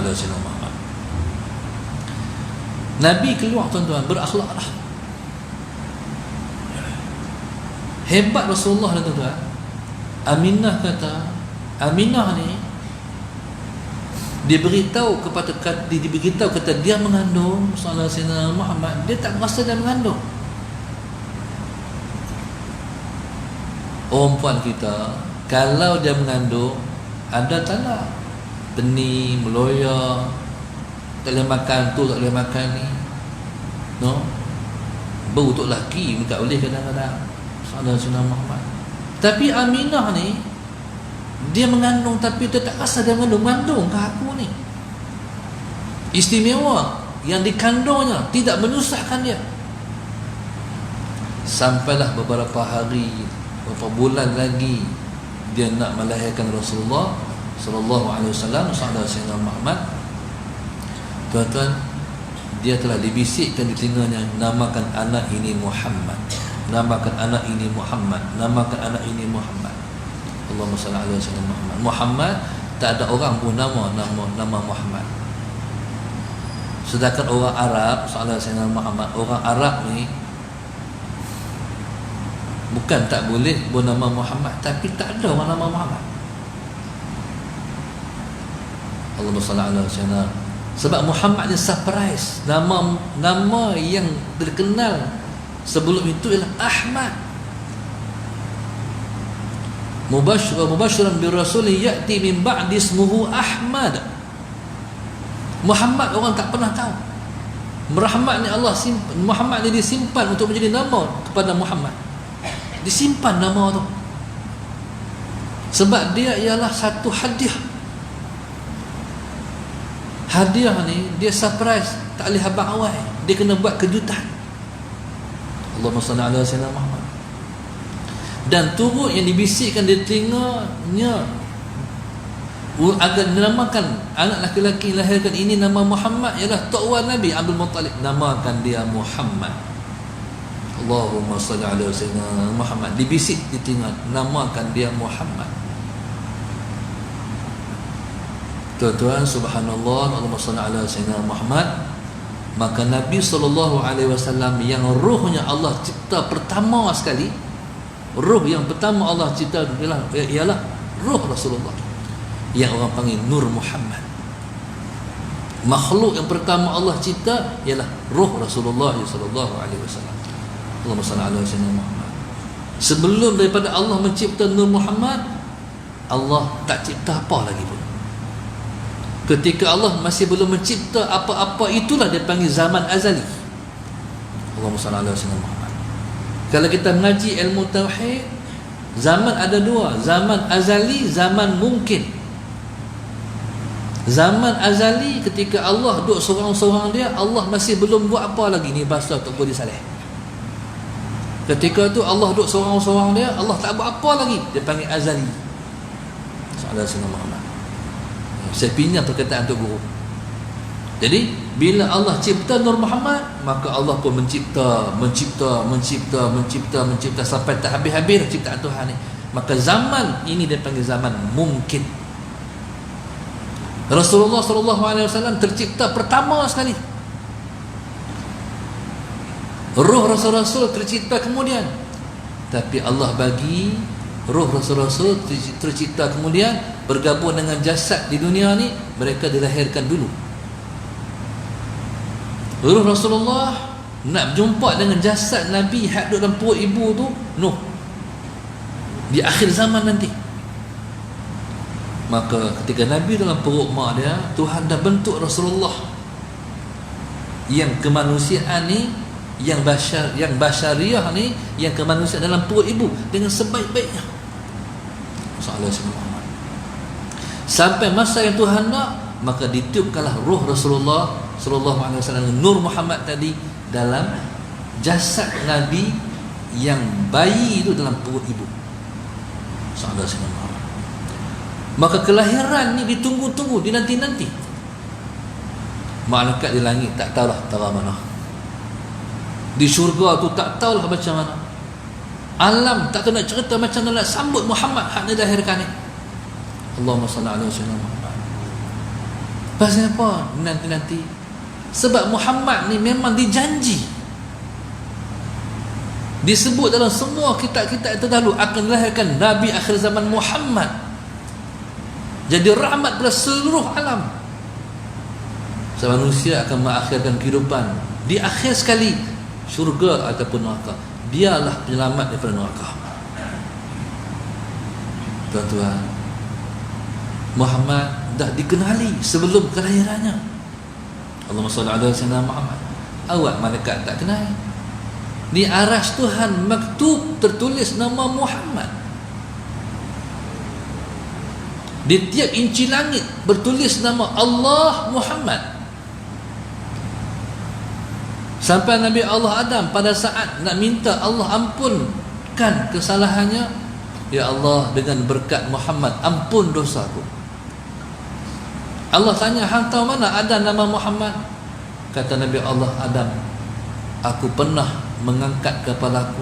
ala sayyidina Muhammad. Nabi keluar tuan-tuan, berakhlaklah. Hebat Rasulullah tuan-tuan. Aminah kata, Aminah ni diberitahu kata dia mengandung sallallahu alaihi wasallam Muhammad, dia tak merasa dia mengandung. Orang puan kita kalau dia mengandung ada talak, benih, meloya, tak boleh makan tu, tak boleh makan ni, no, bau untuk lelaki tak boleh kadang-kadang sallallahu alaihi wasallam Muhammad. Tapi Aminah ni dia mengandung tapi dia tak rasa dia mengandung ke aku ni. Istimewa yang dikandungnya tidak menyusahkan dia. Sampailah beberapa hari, beberapa bulan lagi dia nak melahirkan Rasulullah sallallahu alaihi wasallam, sayyidina Muhammad. Tuan-tuan, dia telah dibisikkan di telinganya, namakan anak ini Muhammad, namakan anak ini Muhammad, namakan anak ini Muhammad. Allahumma salli ala sayyidina Muhammad. Muhammad, tak ada orang pun nama Muhammad. Sedangkan orang Arab, sallallahu alaihi wasallam Muhammad, orang Arab ni bukan tak boleh bernama Muhammad, tapi tak ada orang nama Muhammad. Allahumma salli ala sayyidina. Sebab Muhammad ni surprise. Nama yang terkenal sebelum itu ialah Ahmad. Mubashiran bi rasul ya'ti min ba'di ismuhu Ahmad. Muhammad orang tak pernah tahu. Rahmat ni Allah simpan, Muhammad ni disimpan untuk menjadi nama kepada Muhammad. Disimpan nama tu sebab dia ialah satu hadiah. Hadiah ni dia surprise, tak boleh habaq awal, dia kena buat kejutan. Allahumma salli ala sayyidina Muhammad. Dan turut yang dibisikkan di telinganya agar dinamakan anak laki-laki yang lahirkan ini nama Muhammad ialah Tuan Nabi Abdul Muttalib, namakan dia Muhammad. Allahumma salli ala sayyidina Muhammad. Dibisik di telinga, namakan dia Muhammad. Tuan-tuan, subhanallah, Allahumma salli ala sayyidina Muhammad. Maka Nabi sallallahu alaihi wasallam yang ruhnya Allah cipta pertama sekali, ruh yang pertama Allah cipta ialah ruh Rasulullah, yang orang panggil Nur Muhammad. Makhluk yang pertama Allah cipta ialah ruh Rasulullah sallallahu alaihi wasallam. Allahumma salli ala sayyidina Muhammad. Sebelum daripada Allah mencipta Nur Muhammad, Allah tak cipta apa lagi pun. Ketika Allah masih belum mencipta apa-apa, itulah dia panggil zaman azali. Allahumma salli ala sayyidina Muhammad. Kalau kita mengaji ilmu tauhid, zaman ada dua, zaman azali, zaman mungkin. Zaman azali ketika Allah duduk seorang-seorang dia, Allah masih belum buat apa lagi. Ni bahasa Tok Guru Saleh. Ketika tu Allah duduk seorang-seorang dia, Allah tak buat apa lagi, dia panggil azali. Sallallahu alaihi wasallam. Saya pinjam perkataan Tok Guru. Jadi bila Allah cipta Nur Muhammad, maka Allah pun mencipta sampai tak habis-habis ciptaan Tuhan ni. Maka zaman ini dia panggil zaman mungkin. Rasulullah sallallahu alaihi wasallam tercipta pertama sekali. Ruh Rasul-Rasul tercipta kemudian. Tapi Allah bagi ruh Rasul-Rasul tercipta kemudian, bergabung dengan jasad di dunia ni, mereka dilahirkan dulu. Ruh Rasulullah nak berjumpa dengan jasad Nabi hak duduk dalam perut ibu tu, Nuh, di akhir zaman nanti. Maka ketika Nabi dalam perut mak dia, Tuhan dah bentuk Rasulullah yang kemanusiaan ni, yang basyariah ni, yang kemanusiaan dalam perut ibu dengan sebaik-baiknya. Sampai masa yang Tuhan nak, maka ditiupkanlah ruh Rasulullah sallallahu alaihi wasallam, Nur Muhammad tadi, dalam jasad Nabi yang bayi itu dalam perut ibu. Sallallahu alaihi wasallam. Maka kelahiran ni ditunggu-tunggu, dinanti-nanti. Malaikat di langit tak tahulah tara mana. Di syurga tu tak tahulah macam mana. Alam tak kena cerita macam mana nak sambut Muhammad hak dilahirkan ni. Allahumma salli ala sayyidina Muhammad. Pasal apa nanti-nanti? Sebab Muhammad ni memang dijanji, disebut dalam semua kitab-kitab terdahulu akan dilahirkan Nabi akhir zaman Muhammad, jadi rahmat kepada seluruh alam. Sebab manusia akan mengakhirkan kehidupan di akhir sekali, syurga ataupun neraka. Dialah penyelamat daripada neraka. Tuan-tuan, Muhammad dah dikenali sebelum kelahirannya. Allahumma salli ala sayyidina Muhammad. Awak malaikat tak kenal. Di aras Tuhan maktub tertulis nama Muhammad. Di tiap inci langit bertulis nama Allah Muhammad. Sampai Nabi Allah Adam pada saat nak minta Allah ampunkan kesalahannya, ya Allah, dengan berkat Muhammad ampun dosaku. Allah tanya, hang tahu mana ada nama Muhammad? Kata Nabi Allah Adam, aku pernah mengangkat kepalaku,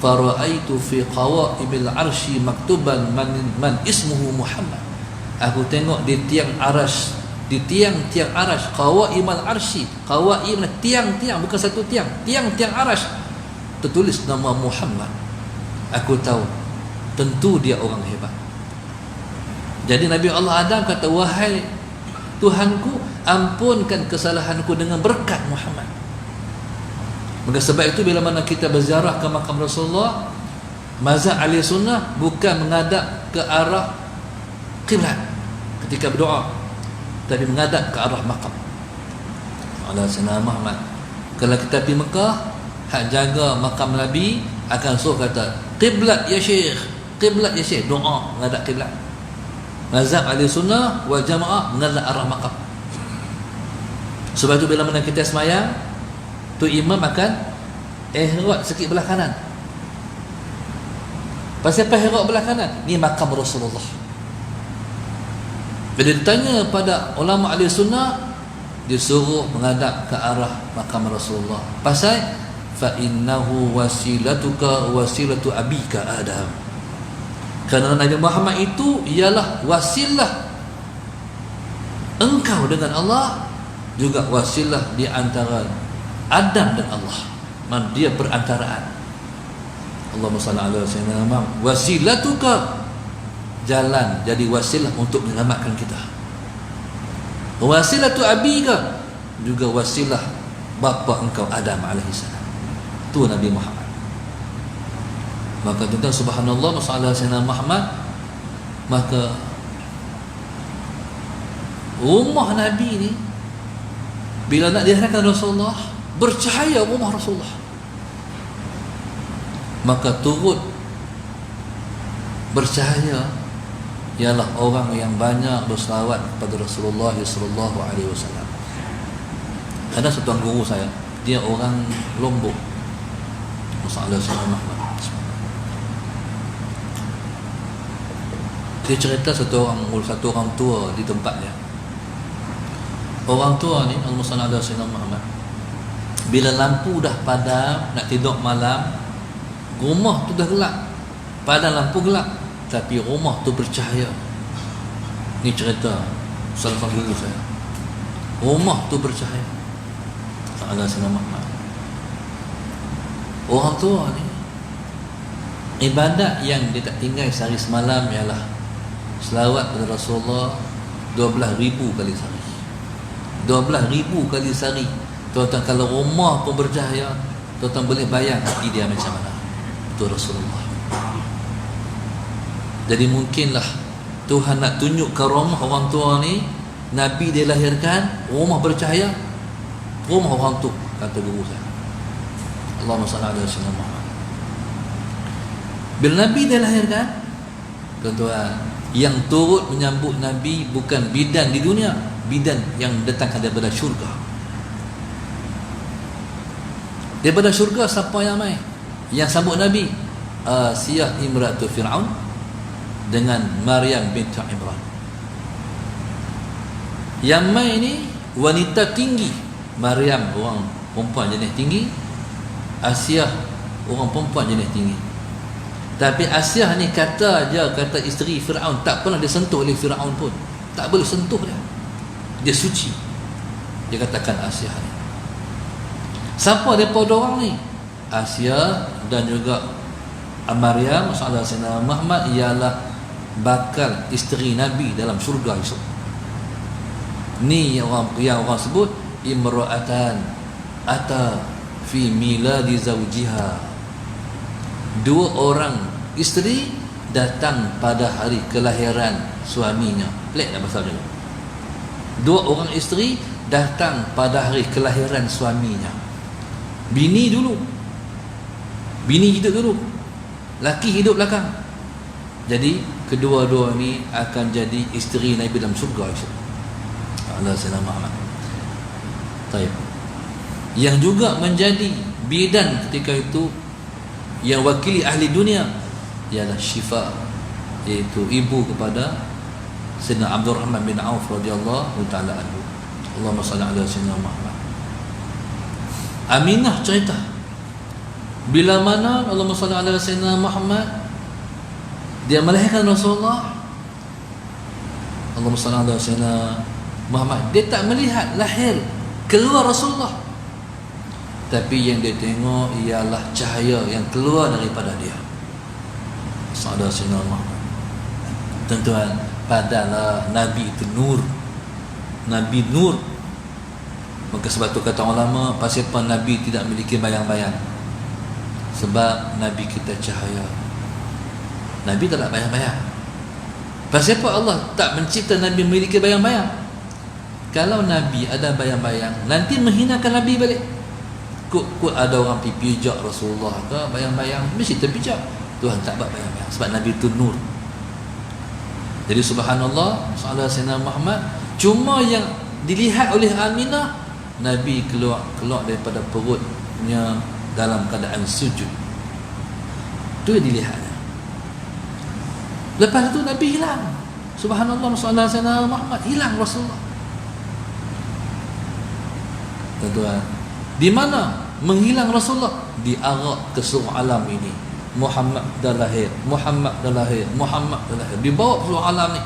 faraitu fi qawaibil arsy maktuban man ismuhu Muhammad. Aku tengok di tiang aras, di tiang-tiang aras, qawaimal arsy, qawaim tiang-tiang, bukan satu tiang, tiang-tiang aras tertulis nama Muhammad. Aku tahu tentu dia orang hebat. Jadi Nabi Allah Adam kata, wahai Tuhanku, ampunkan kesalahanku dengan berkat Muhammad. Maka sebab itu bila mana kita berziarah ke makam Rasulullah, mazhab ahli sunnah bukan menghadap ke arah qiblat ketika berdoa, tapi menghadap ke arah makam Allah Sayyidina Muhammad. Kalau kita pergi Mekah, hak jaga makam Nabi akan suruh kata, qiblat ya syekh, qiblat ya syekh, doa menghadap qiblat. Mazhab ahli sunnah wal jamaah menghadap arah makam. Sebab itu bila mana kita semayang, tu imam akan ihrat sikit belah kanan. Pasal apa ihrat belah kanan? Ni makam Rasulullah. Bila ditanya pada ulama ahli sunnah, disuruh menghadap ke arah makam Rasulullah. Pasal fa innahu wasilatuka wasilatu abika Adam. Kerana Nabi Muhammad itu ialah wasilah engkau dengan Allah, juga wasilah di antara Adam dan Allah. Dia perantaraan. Allahumma salli ala sayyidina Muhammad. Wasilatuka, jalan jadi wasilah untuk menyelamatkan kita. Wasilatu abika, juga wasilah bapa engkau Adam alaihissalam. Tu Nabi Muhammad. Maka tentang subhanallah masalah Sayyidina Muhammad, maka rumah Nabi ni bila nak dihadapkan Rasulullah, bercahaya rumah Rasulullah, maka turut bercahaya ialah orang yang banyak berselawat kepada Rasulullah sallallahu alaihi wasallam. Ada satu guru saya, dia orang Lombok, masalah Sayyidina Muhammad. Dia cerita satu orang tua di tempatnya. Orang tua ni, Allahumma salli ala sayyidina Muhammad, bila lampu dah padam, nak tidur malam, rumah tu dah gelap, padam lampu gelap, tapi rumah tu bercahaya. Ni cerita salah satu guru saya. Rumah tu bercahaya. Ala sayyidina Muhammad. Orang tua ni, ibadat yang dia tak tinggal sehari semalam ialah selawat kepada Rasulullah 12,000 kali sehari. 12,000 kali sehari. Tuan-tuan, kalau rumah pun bercahaya, tuan-tuan boleh bayang hati dia macam mana. Itu Rasulullah. Jadi mungkinlah Tuhan nak tunjukkan rumah orang tua ni, Nabi dia lahirkan, rumah bercahaya, rumah orang tu, kata guru saya. Allahumma salli ala sayyidina Muhammad. Bila Nabi dia lahirkan, tuan-tuan, yang turut menyambut Nabi bukan bidan di dunia, bidan yang datangkan daripada syurga. Daripada syurga siapa yang mai? Yang sambut Nabi? Asiyah imratu Fir'aun dengan Maryam binti Imran. Yang mai ni wanita tinggi. Maryam orang perempuan jenis tinggi, Asiyah orang perempuan jenis tinggi. Tapi Asiyah ni kata isteri Fir'aun, tak pernah disentuh oleh Fir'aun pun. Tak boleh sentuh dia. dia suci. Dia katakan Asia ni. Siapa daripada orang ni? Asia dan juga Maryam masalah Sayyidina Muhammad ialah bakal isteri Nabi dalam syurga esok. Ni yang orang sebut imra'atan ata fi miladi zawjiha. Dua orang isteri datang pada hari kelahiran suaminya. Pelik tak pasal ni? Dua orang isteri datang pada hari kelahiran suaminya. Bini dulu, bini hidup dulu, laki hidup belakang. Jadi kedua-dua ni akan jadi isteri Nabi dalam surga. Allah Sayyidina Muhammad. Baik. Yang juga menjadi bidan ketika itu, yang wakili ahli dunia, ialah Syifa, iaitu ibu kepada Sayyidina Abdurrahman bin Auf radhiyallahu taala anhu. Allahumma salli ala Sayyidina Muhammad. Aminah cerita bila mana Allahumma salli ala Sayyidina Muhammad dia melahirkan Rasulullah. Allahumma salli ala Sayyidina Muhammad, dia tak melihat lahir keluar Rasulullah, tapi yang dia tengok ialah cahaya yang keluar daripada dia. Sallallahu alaihi wasallam. Tuan-tuan, padahal Nabi itu nur, Nabi nur. Maka sebab tu kata ulama, pasal apa Nabi tidak memiliki bayang-bayang? Sebab Nabi kita cahaya, Nabi tak ada bayang-bayang. Pasal apa Allah tak mencipta Nabi memiliki bayang-bayang? Kalau Nabi ada bayang-bayang, nanti menghinakan Nabi balik. Kut ada orang pijak Rasulullah ke bayang-bayang, mesti terpijak. Tuhan tak buat bayang-bayang sebab Nabi itu nur. Jadi subhanallah, sallallahu alaihi wasallam Muhammad, cuma yang dilihat oleh Aminah, Nabi keluar daripada perutnya dalam keadaan sujud. Itu yang dilihatnya. Lepas itu Nabi hilang. Subhanallah, sallallahu alaihi wasallam Muhammad hilang Rasulullah. Tuan-tuan, di mana menghilang Rasulullah? Di arak ke seluruh alam ini. Muhammad dah lahir, Muhammad dah lahir, Muhammad dah lahir. Dibawa ke seluruh alam ni,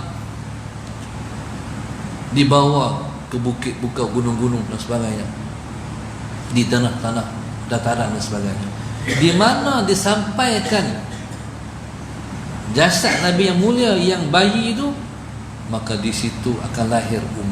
dibawa ke bukit, buka gunung-gunung dan sebagainya, di tanah-tanah dataran dan sebagainya. Di mana disampaikan jasad Nabi yang mulia, yang bayi itu, maka di situ akan lahir umat.